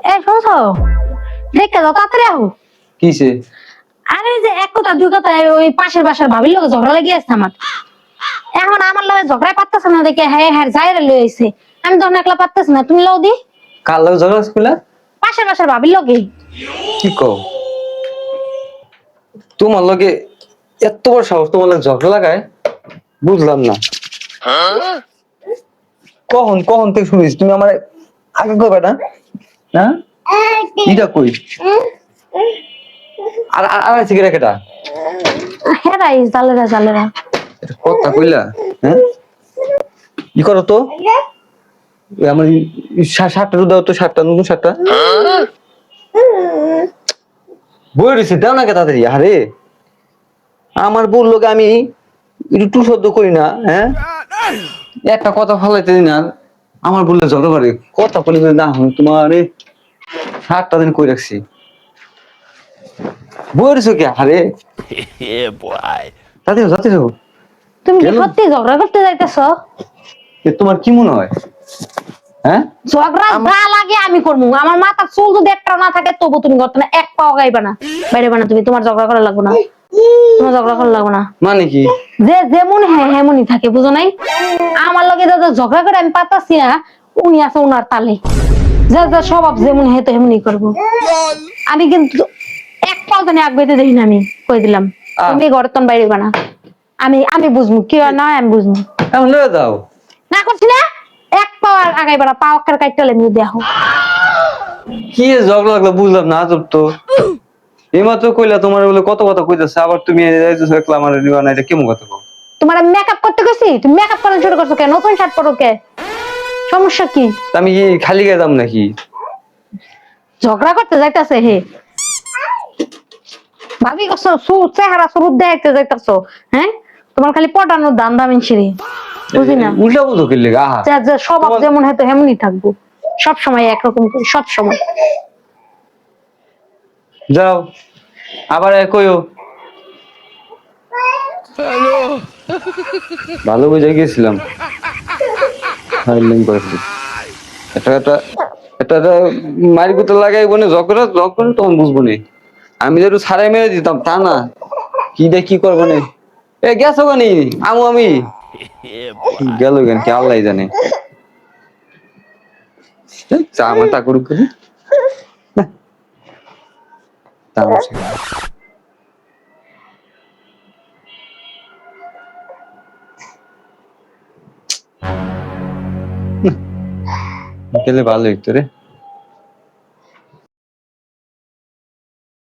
এই শুনছো, দেখে যাও তাড়াতাড়ি আহো। কিসে? আরে যে এক কথা দুই কথা ওই পাশের বাসার ভাবির লোক ঝগড়া লেগে আছে আমার। এখন আমার লগে ঝগড়া পারতেছে না দেখে হ্যাঁ হ্যাঁ যাইরে লই আইছে। আমি তখন একলা পারতেছি না, তুমি লও দি। কার লগে ঝগড়া হইছিল? পাশের বাসার ভাবির লগে। কি কও? তোমার লগে এত বড় সাহস, তোমার লগে ঝগড়া লাগায়? বুঝলাম না। কখন কখন থেকে শুনিস তুমি আমার আগে কইবা না? হ্যাঁ ইটা কই? আর আর সিগারেট কেটা? হ্যাঁ রাইস জালেরা জালেরা। এটা কথা কইলা? হ্যাঁ কি করো তো? ওই আমার শার্টটা দাও তো, শার্টটা নতুন শার্টটা বই রয়েছে, দাও না কে তাড়াতাড়ি। আরে আমার বউর লোকে আমি একটু টু শব্দ করি না? হ্যাঁ একটা কথা ফালাইতে দিন আর আমার বললে ঝগড়া করে। কথা বলে না হয় তোমার শার্টটা দিন কই রাখছি, বই রয়েছে কে? আরে তাতে যাতে যাও। তুমি কি সত্যি ঝগড়া করতে যাইতেছো? তোমার কি মনে হয়? হ্যাঁ ঝগড়া যা লাগে আমি করবো, আমার মাথা চুল যদি একটা না থাকে তবু তুমি করতে না, এক পাও গাইবা না, বাইরে না। তুমি তোমার ঝগড়া করা লাগবে না, তোমার ঝগড়া করা লাগবে না। মানে কি? যে যেমন হ্যাঁ হেমনই থাকে, বুঝো নাই? আমার লগে দাদা ঝগড়া করে আমি পাতাছি না, উনি আছে উনার তালে। যা যা স্বভাব যেমন হ্যাঁ তো হেমনই করবো। আমি কিন্তু এক পাও জানি আগ বেঁধে দেখি না, আমি কই দিলাম। তুমি ঘরের তন বাইরে না, আমি আমি বুঝবো কি আর না, আমি বুঝবো। এমন লয়ে দাও না করছি না, এক পাও আর আগাইবা না, পাও একটা কাইটালে আমি দেখো। কি ঝগড়া লাগলো বুঝলাম না। আজব তো, এইমাত্র কইলা তোমার বলে কত কথা কইতেছে, আবার তুমি দেখলাম আমার নিবা না, এটা কেমন কথা কও? তোমার মেকআপ করতে গেছি, তুমি মেকআপ করা শুরু করছো কেন? নতুন শার্ট পরো কে? সমস্যা কি? আমি কি খালি গায়ে দাম নাকি? ঝগড়া করতে যাইতাছে হে ভাবি করছো, চেহারা শুরু দেখতে যাইতাছো। হ্যাঁ তোমার খালি পটানোর দাম দামিন ছিঁড়ি, বুঝি না। উল্টা বলতো কি লেগে? আহা যে স্বভাব যেমন হয়তো হেমনই থাকবো, সব সময় একরকম করি, সব সময়। যাও আবার কইও। ভালো বুঝে গেছিলাম, এটা এটা এটা মারি কুতে লাগাই বনে ঝগড়া যখন তখন বুঝবো নি। আমি যেটু ছাড়াই মেরে দিতাম তা না, কি দেখ কি করবো নি। এ গেছো গানি আমু আমি গেল কেন কি আল্লাহ জানে। চা মাথা করুক করে গেলে ভালো হইতো রে।